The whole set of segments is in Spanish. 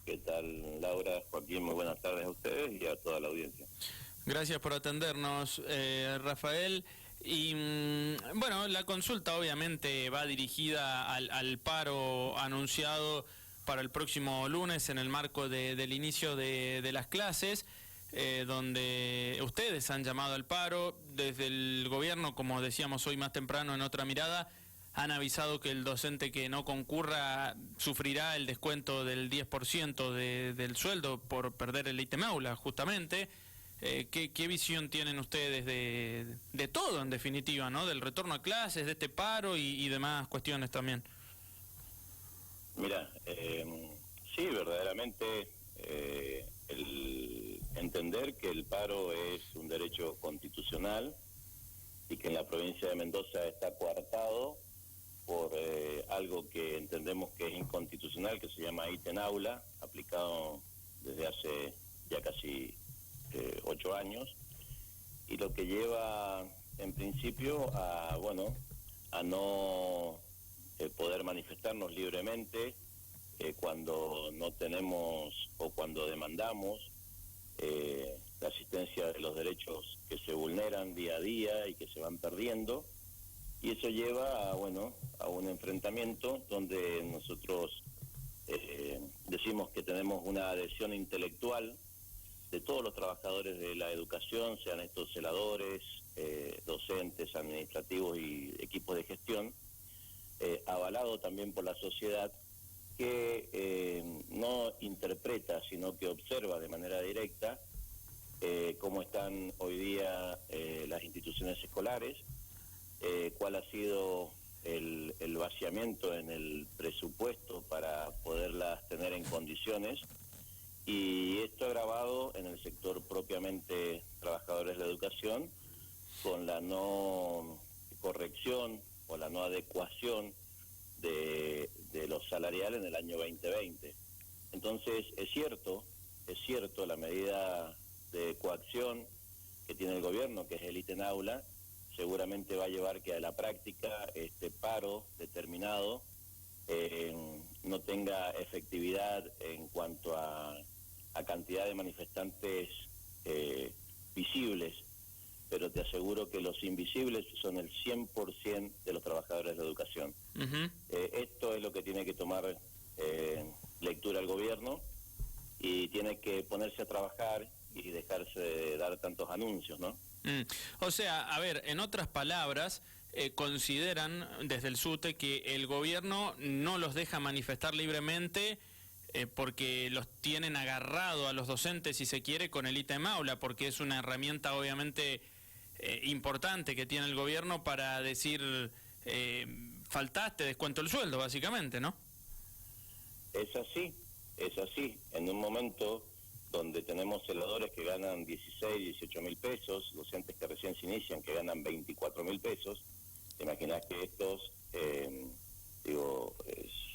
¿Qué tal, Laura? Joaquín, muy buenas tardes a ustedes y a toda la audiencia. Gracias por atendernos, Rafael. Y bueno, la consulta obviamente va dirigida al paro anunciado para el próximo lunes en el marco del inicio de las clases, donde ustedes han llamado al paro. Desde el gobierno, como decíamos hoy más temprano en Otra Mirada, han avisado que el docente que no concurra sufrirá el descuento del 10% del sueldo por perder el ítem aula, justamente. ¿Qué visión tienen ustedes de todo, en definitiva, ¿no? Del retorno a clases, de este paro y demás cuestiones también? Mira, sí, verdaderamente el entender que el paro es un derecho constitucional y que en la provincia de Mendoza está coartado por algo que entendemos que es inconstitucional, que se llama ítem aula, aplicado desde hace ya casi 8 años, y lo que lleva en principio a no poder manifestarnos libremente cuando no tenemos o cuando demandamos la asistencia de los derechos que se vulneran día a día y que se van perdiendo, y eso lleva a un enfrentamiento donde nosotros decimos que tenemos una adhesión intelectual de todos los trabajadores de la educación, sean estos celadores, docentes, administrativos y equipos de gestión, avalado también por la sociedad que no interpreta, sino que observa de manera directa cómo están hoy día las instituciones escolares, cuál ha sido el vaciamiento en el presupuesto para poderlas tener en condiciones. Y esto agravado en el sector propiamente trabajadores de la educación, con la no corrección o la no adecuación de los salariales en el año 2020. Entonces, es cierto, la medida de coacción que tiene el gobierno, que es el ítem aula, seguramente va a llevar que a la práctica este paro determinado no tenga efectividad en cuanto a cantidad de manifestantes visibles, pero te aseguro que los invisibles son el 100% de los trabajadores de la educación. Uh-huh. Esto es lo que tiene que tomar lectura el gobierno, y tiene que ponerse a trabajar y dejarse de dar tantos anuncios, ¿no? O sea, a ver, en otras palabras, consideran desde el SUTE que el gobierno no los deja manifestar libremente porque los tienen agarrado a los docentes, si se quiere, con el ítem aula, porque es una herramienta obviamente importante que tiene el gobierno para decir faltaste, descuento el sueldo, básicamente, ¿no? Es así. En un momento donde tenemos celadores que ganan 16, 18 mil pesos, docentes que recién se inician que ganan 24 mil pesos, te imaginas que estos,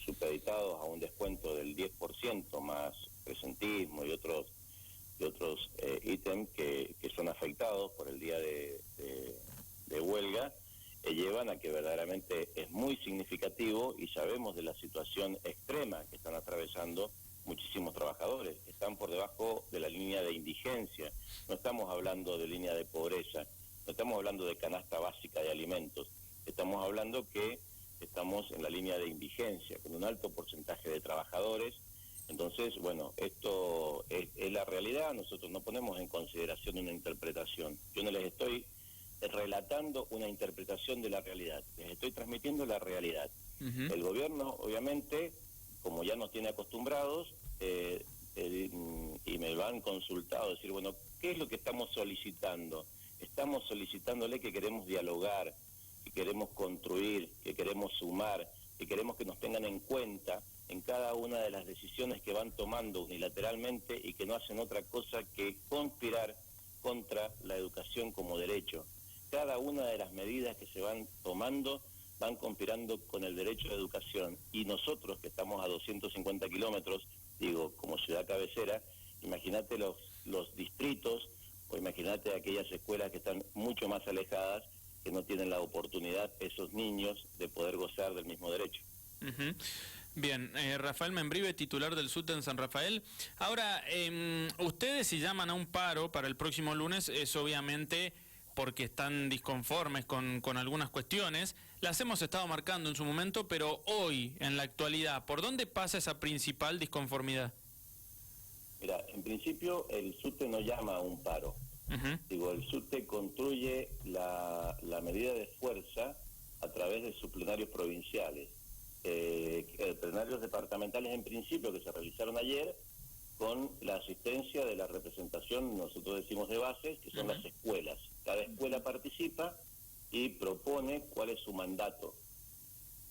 supeditados a un descuento del 10% más presentismo y otros ítems que son afectados por el día de huelga, llevan a que verdaderamente es muy significativo, y sabemos de la situación extrema que están atravesando muchísimos trabajadores. Están por debajo de la línea de indigencia. No estamos hablando de línea de pobreza, no estamos hablando de canasta básica de alimentos, estamos hablando que estamos en la línea de indigencia, con un alto porcentaje de trabajadores. Entonces, esto es la realidad. Nosotros no ponemos en consideración una interpretación. Yo no les estoy relatando una interpretación de la realidad, les estoy transmitiendo la realidad. Uh-huh. El gobierno, obviamente, como ya nos tiene acostumbrados, y me lo han consultado, decir, ¿qué es lo que estamos solicitando? Estamos solicitándole que queremos dialogar, que queremos construir, que queremos sumar, que queremos que nos tengan en cuenta en cada una de las decisiones que van tomando unilateralmente y que no hacen otra cosa que conspirar contra la educación como derecho. Cada una de las medidas que se van tomando van conspirando con el derecho de educación, y nosotros que estamos a 250 kilómetros, como ciudad cabecera, imagínate los distritos, o imagínate aquellas escuelas que están mucho más alejadas, que no tienen la oportunidad esos niños de poder gozar del mismo derecho. Uh-huh. Bien, Rafael Membrive, titular del SUTE en San Rafael. Ahora, ustedes si llaman a un paro para el próximo lunes es obviamente porque están disconformes con algunas cuestiones. Las hemos estado marcando en su momento, pero hoy, en la actualidad, ¿por dónde pasa esa principal disconformidad? Mira, en principio el SUTE no llama a un paro. Digo, el SUTE construye la medida de fuerza a través de sus plenarios provinciales. Plenarios departamentales en principio que se realizaron ayer con la asistencia de la representación, nosotros decimos de bases, que son las escuelas. Cada escuela participa y propone cuál es su mandato.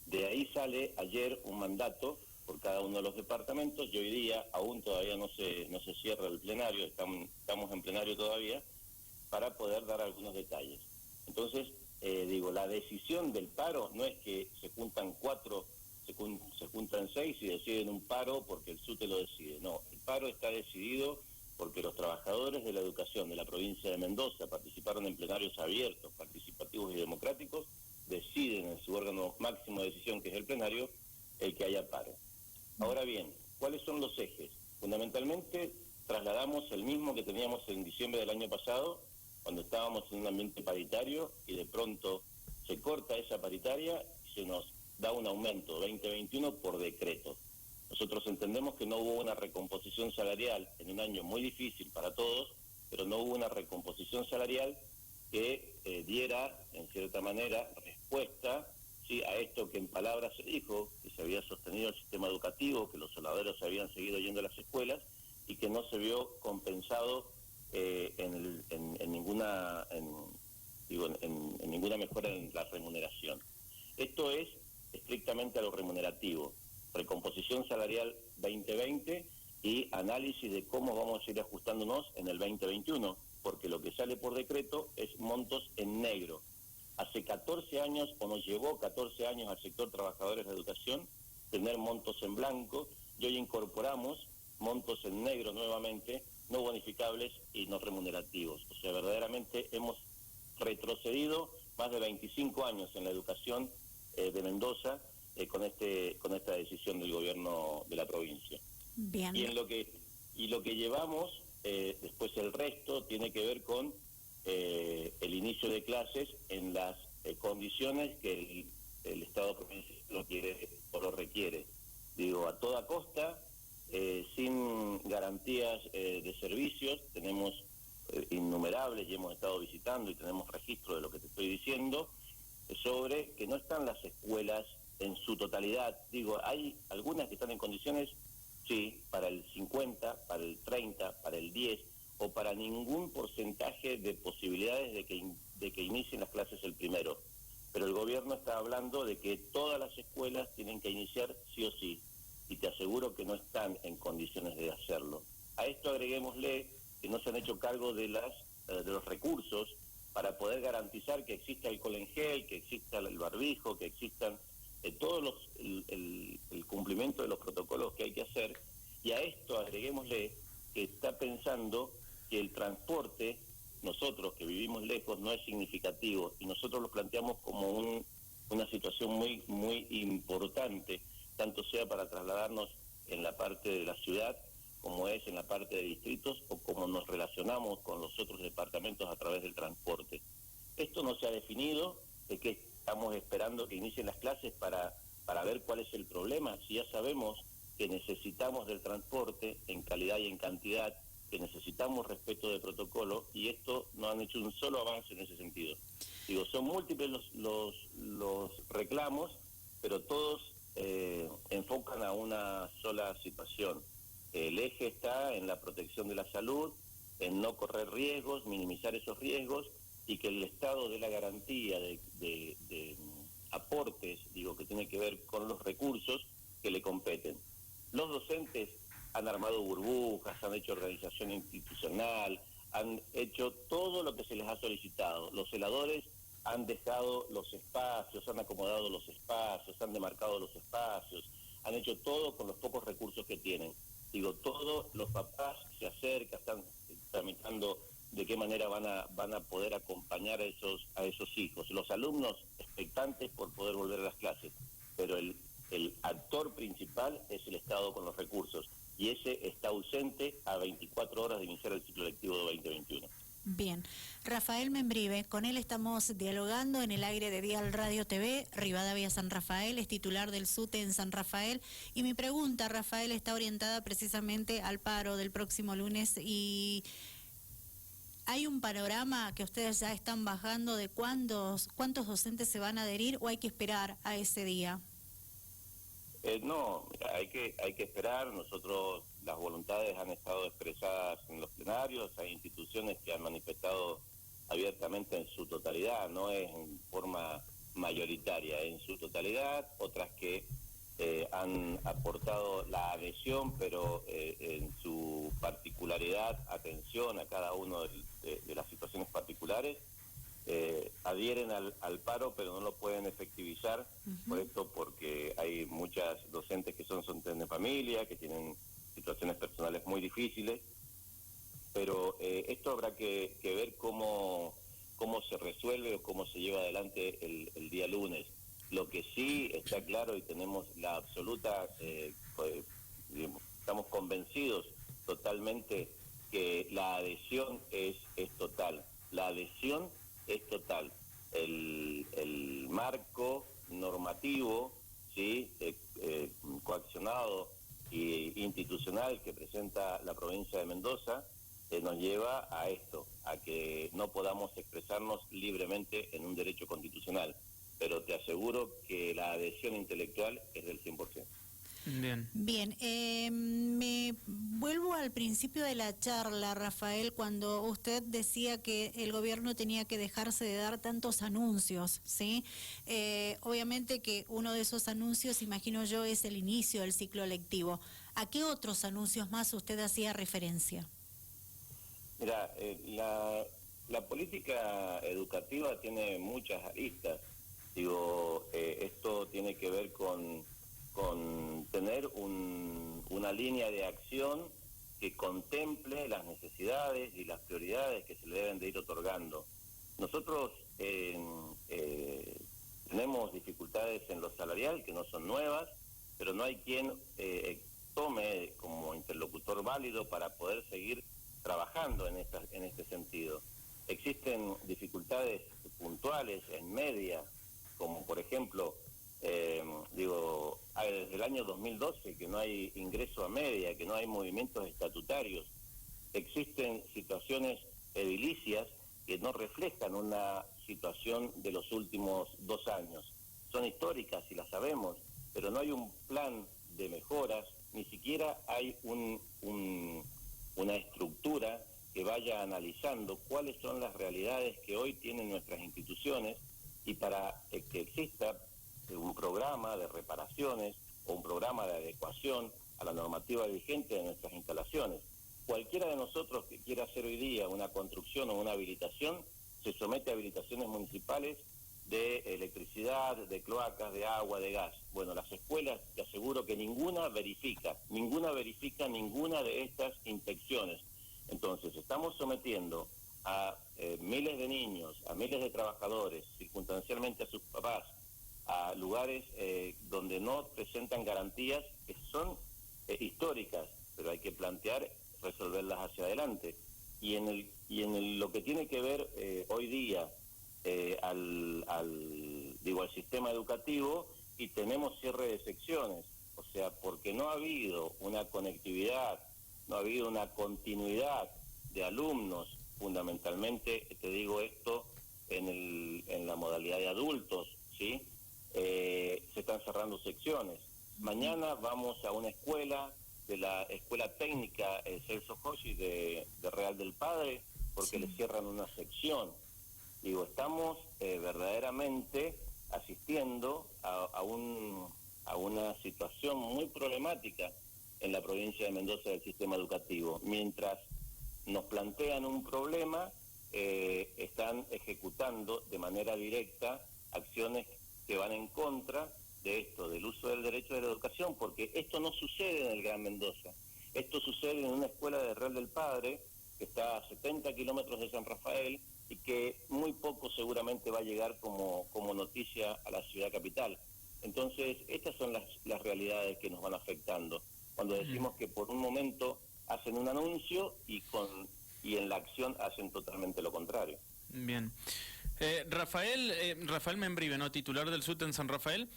De ahí sale ayer un mandato por cada uno de los departamentos, y hoy día aún todavía no se cierra el plenario, estamos en plenario todavía, para poder dar algunos detalles. Entonces, la decisión del paro no es que se juntan 4, se juntan 6 y deciden un paro porque el SUTE lo decide. No, el paro está decidido porque los trabajadores de la educación de la provincia de Mendoza participaron en plenarios abiertos, participativos y democráticos, deciden en su órgano máximo de decisión, que es el plenario, el que haya paro. Ahora bien, ¿cuáles son los ejes? Fundamentalmente trasladamos el mismo que teníamos en diciembre del año pasado, cuando estábamos en un ambiente paritario y de pronto se corta esa paritaria y se nos da un aumento 2021 por decreto. Nosotros entendemos que no hubo una recomposición salarial en un año muy difícil para todos, pero no hubo una recomposición salarial que diera, en cierta manera, respuesta, ¿sí?, a esto que en palabras se dijo, que se había sostenido el sistema educativo, que los soldadores habían seguido yendo a las escuelas y que no se vio compensado en ninguna mejora en la remuneración. Esto es estrictamente a lo remunerativo, recomposición salarial 2020 y análisis de cómo vamos a ir ajustándonos en el 2021, porque lo que sale por decreto es montos en negro. Hace 14 años, o nos llevó 14 años al sector trabajadores de educación, tener montos en blanco, y hoy incorporamos montos en negro nuevamente, no bonificables y no remunerativos. O sea, verdaderamente hemos retrocedido más de 25 años en la educación de Mendoza con esta decisión del gobierno de la provincia. Bien. Y lo que llevamos, después el resto, tiene que ver con el inicio de clases en las condiciones que el Estado provincial lo quiere o lo requiere. Digo, a toda costa, sin garantías de servicios, tenemos innumerables y hemos estado visitando y tenemos registro de lo que te estoy diciendo, sobre que no están las escuelas en su totalidad. Digo, hay algunas que están en condiciones, sí, para el 50, para el 30, para el 10, o para ningún porcentaje de posibilidades de que inicien las clases el primero. Pero el gobierno está hablando de que todas las escuelas tienen que iniciar sí o sí, y te aseguro que no están en condiciones de hacerlo. A esto agreguémosle que no se han hecho cargo de los recursos para poder garantizar que exista alcohol en gel, que exista el barbijo, que existan el cumplimiento de los protocolos que hay que hacer, y a esto agreguémosle que está pensando que el transporte, nosotros que vivimos lejos, no es significativo, y nosotros lo planteamos como una situación muy, muy importante, tanto sea para trasladarnos en la parte de la ciudad, como es en la parte de distritos, o como nos relacionamos con los otros departamentos a través del transporte. Esto no se ha definido, de que estamos esperando que inicien las clases para ver cuál es el problema. Si ya sabemos que necesitamos del transporte en calidad y en cantidad, que necesitamos respeto de protocolo, y esto no han hecho un solo avance en ese sentido. Digo, son múltiples los reclamos, pero todos enfocan a una sola situación. El eje está en la protección de la salud, en no correr riesgos, minimizar esos riesgos, y que el Estado dé la garantía de aportes, digo, que tiene que ver con los recursos que le competen. Los docentes han armado burbujas, han hecho organización institucional, han hecho todo lo que se les ha solicitado. Los celadores han dejado los espacios, han acomodado los espacios, han demarcado los espacios, han hecho todo con los pocos recursos que tienen. Digo, todos los papás se acercan, están tramitando de qué manera van a poder acompañar a esos hijos. Los alumnos expectantes por poder volver a las clases, pero el actor actor principal es el Estado con los recursos, y ese está ausente a 24 horas de iniciar el ciclo lectivo de 2021. Bien, Rafael Membrive, con él estamos dialogando en el aire de Dial Radio TV, Rivadavia San Rafael, es titular del SUTE en San Rafael, y mi pregunta, Rafael, está orientada precisamente al paro del próximo lunes, y ¿hay un panorama que ustedes ya están bajando de cuántos docentes se van a adherir o hay que esperar a ese día? No, mira, hay que esperar. Nosotros, las voluntades han estado expresadas en los plenarios, hay instituciones que han manifestado abiertamente en su totalidad, no es en forma mayoritaria, en su totalidad, otras que han aportado la adhesión, pero en su particularidad, atención a cada uno de las situaciones particulares, adhieren al paro, pero no lo pueden efectivizar, por esto, porque hay muchas docentes que son de familia, que tienen situaciones personales muy difíciles, pero esto habrá que ver cómo se resuelve o cómo se lleva adelante el día lunes. Lo que sí está claro, y tenemos la absoluta, estamos convencidos totalmente que la adhesión es total. La adhesión es total. El marco normativo, ¿sí? Coaccionado e institucional que presenta la provincia de Mendoza nos lleva a esto, a que no podamos expresarnos libremente en un derecho constitucional, pero te aseguro que la adhesión intelectual es del 100%. Bien, me vuelvo al principio de la charla, Rafael, cuando usted decía que el gobierno tenía que dejarse de dar tantos anuncios, ¿sí? Obviamente que uno de esos anuncios, imagino yo, es el inicio del ciclo lectivo. ¿A qué otros anuncios más usted hacía referencia? Mira, la política educativa tiene muchas aristas. Esto tiene que ver con tener una línea de acción que contemple las necesidades y las prioridades que se le deben de ir otorgando. Nosotros tenemos dificultades en lo salarial, que no son nuevas, pero no hay quien tome como interlocutor válido para poder seguir trabajando en este sentido. Existen dificultades puntuales en media, como por ejemplo, desde el año 2012 que no hay ingreso a media, que no hay movimientos estatutarios. Existen situaciones edilicias que no reflejan una situación de los últimos 2 años. Son históricas y las sabemos, pero no hay un plan de mejoras, ni siquiera hay una estructura que vaya analizando cuáles son las realidades que hoy tienen nuestras instituciones, y para que exista un programa de reparaciones o un programa de adecuación a la normativa vigente de nuestras instalaciones. Cualquiera de nosotros que quiera hacer hoy día una construcción o una habilitación se somete a habilitaciones municipales de electricidad, de cloacas, de agua, de gas. Bueno, las escuelas, te aseguro que ninguna verifica ninguna de estas inspecciones. Entonces, estamos sometiendo a miles de niños, a miles de trabajadores, circunstancialmente a sus papás, a lugares donde no presentan garantías que son históricas, pero hay que plantear resolverlas hacia adelante. Y en lo que tiene que ver hoy día al sistema educativo, y tenemos cierre de secciones, o sea, porque no ha habido una conectividad, no ha habido una continuidad de alumnos, fundamentalmente, te digo esto, en la modalidad de adultos, ¿sí? Se están cerrando secciones. Mañana vamos a una escuela, de la Escuela Técnica Celso Joshi de Real del Padre, porque le cierran una sección. Estamos verdaderamente asistiendo a una situación muy problemática en la provincia de Mendoza del sistema educativo. Mientras nos plantean un problema, están ejecutando de manera directa acciones que van en contra de esto, del uso del derecho de la educación, porque esto no sucede en el Gran Mendoza. Esto sucede en una escuela de Real del Padre, que está a 70 kilómetros de San Rafael, y que muy poco seguramente va a llegar como noticia a la ciudad capital. Entonces, estas son las realidades que nos van afectando. Cuando decimos que por un momento hacen un anuncio y en la acción hacen totalmente lo contrario. Bien. Rafael Membrive, ¿no? Titular del SUTE en San Rafael.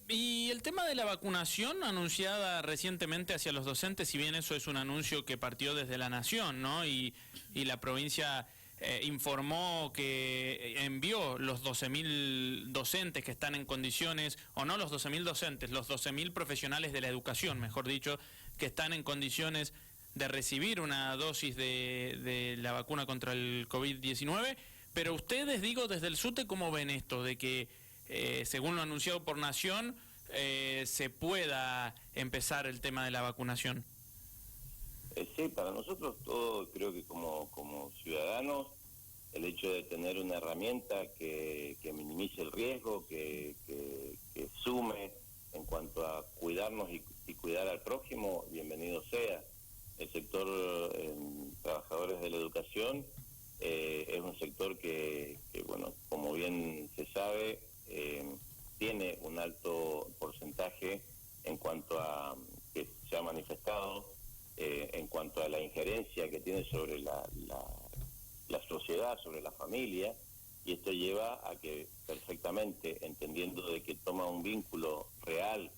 Y el tema de la vacunación anunciada recientemente hacia los docentes, si bien eso es un anuncio que partió desde la Nación, ¿no? Y la provincia informó que envió los 12.000 docentes que están en condiciones, o no los 12.000 docentes, los 12.000 profesionales de la educación, mejor dicho, que están en condiciones de recibir una dosis de la vacuna contra el COVID-19, pero ustedes, digo, desde el SUTE, ¿cómo ven esto de que, según lo anunciado por Nación, se pueda empezar el tema de la vacunación? Sí, para nosotros todo, creo que como ciudadanos, el hecho de tener una herramienta que minimice el riesgo, que sume en cuanto a cuidarnos y cuidar al prójimo, bienvenido sea. El sector trabajadores de la educación es un sector que, bueno, como bien se sabe, tiene un alto porcentaje en cuanto a que se ha manifestado, en cuanto a la injerencia que tiene sobre la sociedad, sobre la familia, y esto lleva a que perfectamente, entendiendo de que toma un vínculo real,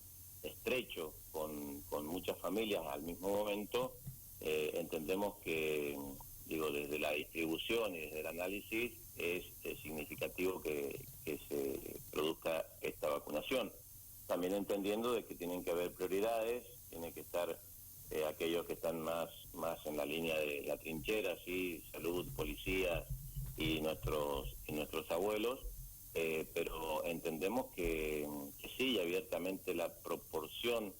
estrecho, con muchas familias al mismo momento, entendemos que, digo, desde la distribución y desde el análisis es significativo que se produzca esta vacunación. También entendiendo de que tienen que haber prioridades, tiene que estar aquellos que están más en la línea de la trinchera, ¿sí? Salud, policías y nuestros abuelos, pero entendemos que sí, abiertamente la proporción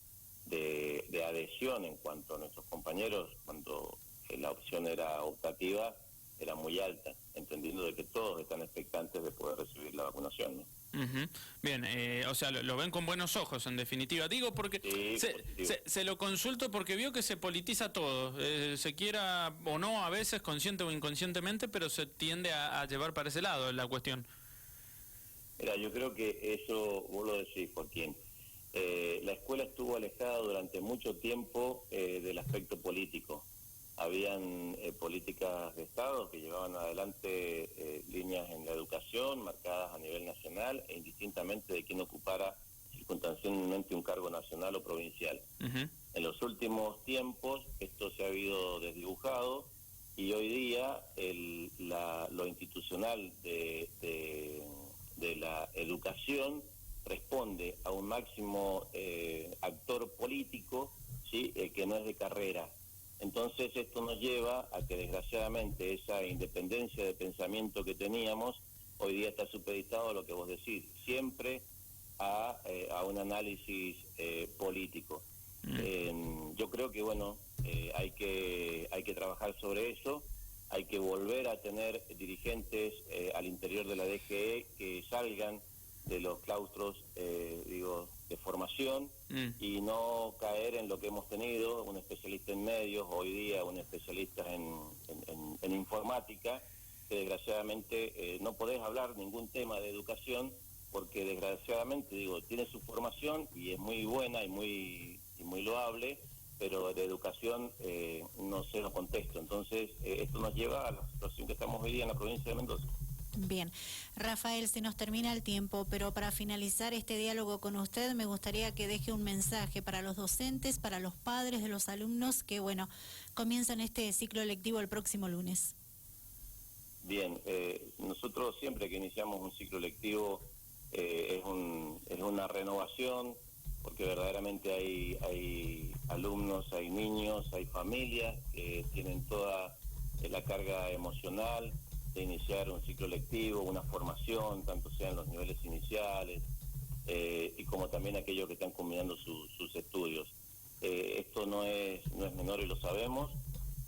de adhesión en cuanto a nuestros compañeros, cuando la opción era optativa, era muy alta, entendiendo de que todos están expectantes de poder recibir la vacunación, ¿no? Uh-huh. Bien, o sea, lo ven con buenos ojos, en definitiva. Digo porque sí, se lo consulto porque veo que se politiza todo, se quiera o no, a veces, consciente o inconscientemente, pero se tiende a llevar para ese lado la cuestión. Mira, yo creo que eso, vos lo decís, Joaquín, la escuela estuvo alejada durante mucho tiempo del aspecto político. Habían políticas de Estado que llevaban adelante líneas en la educación marcadas a nivel nacional e indistintamente de quién ocupara circunstancialmente un cargo nacional o provincial. Uh-huh. En los últimos tiempos esto se ha habido desdibujado y hoy día lo institucional de la educación responde a un máximo actor político, ¿sí? Que no es de carrera. Entonces esto nos lleva a que desgraciadamente esa independencia de pensamiento que teníamos hoy día está supeditado a lo que vos decís, siempre a un análisis político. Yo creo que bueno, hay que trabajar sobre eso, hay que volver a tener dirigentes al interior de la DGE que salgan de los claustros, de formación y no caer en lo que hemos tenido, un especialista en medios, hoy día un especialista en informática, que desgraciadamente no podés hablar ningún tema de educación porque desgraciadamente, tiene su formación y es muy buena y muy loable, pero de educación no sé lo contesto. Entonces, esto nos lleva a la situación que estamos hoy día en la provincia de Mendoza. Bien, Rafael, se nos termina el tiempo, pero para finalizar este diálogo con usted me gustaría que deje un mensaje para los docentes, para los padres de los alumnos que, bueno, comienzan este ciclo lectivo el próximo lunes. Bien, nosotros siempre que iniciamos un ciclo lectivo es una renovación, porque verdaderamente hay alumnos, hay niños, hay familias que tienen toda la carga emocional de iniciar un ciclo lectivo, una formación, tanto sea en los niveles iniciales y como también aquellos que están combinando sus estudios. Esto no es menor y lo sabemos.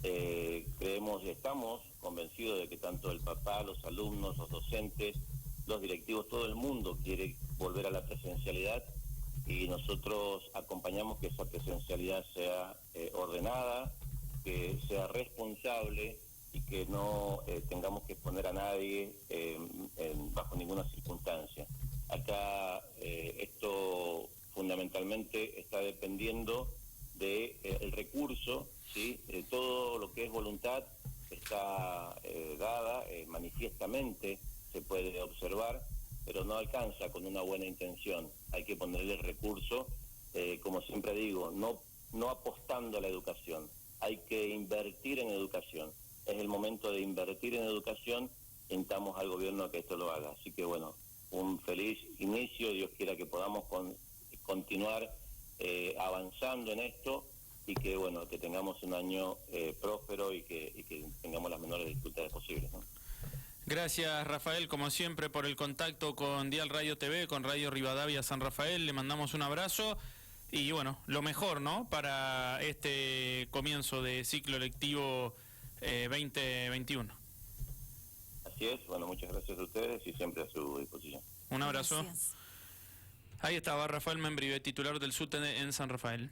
Creemos y estamos convencidos de que tanto el papá, los alumnos, los docentes, los directivos, todo el mundo quiere volver a la presencialidad y nosotros acompañamos que esa presencialidad sea ordenada, que sea responsable y que no tengamos que exponer a nadie bajo ninguna circunstancia. Acá esto fundamentalmente está dependiendo del recurso, ¿sí? Todo lo que es voluntad está dada, manifiestamente se puede observar, pero no alcanza con una buena intención. Hay que ponerle el recurso, como siempre digo, no apostando a la educación, hay que invertir en educación. Es el momento de invertir en educación, invitamos al gobierno a que esto lo haga. Así que bueno, un feliz inicio, Dios quiera que podamos continuar avanzando en esto y que bueno, que tengamos un año próspero y que tengamos las menores dificultades posibles, ¿no? Gracias, Rafael, como siempre, por el contacto con Dial Radio TV, con Radio Rivadavia San Rafael. Le mandamos un abrazo y, bueno, lo mejor, ¿no?, para este comienzo de ciclo lectivo 2021. Así es, bueno, muchas gracias a ustedes y siempre a su disposición. Un abrazo. Gracias. Ahí estaba Rafael Membrive, titular del SUTE en San Rafael.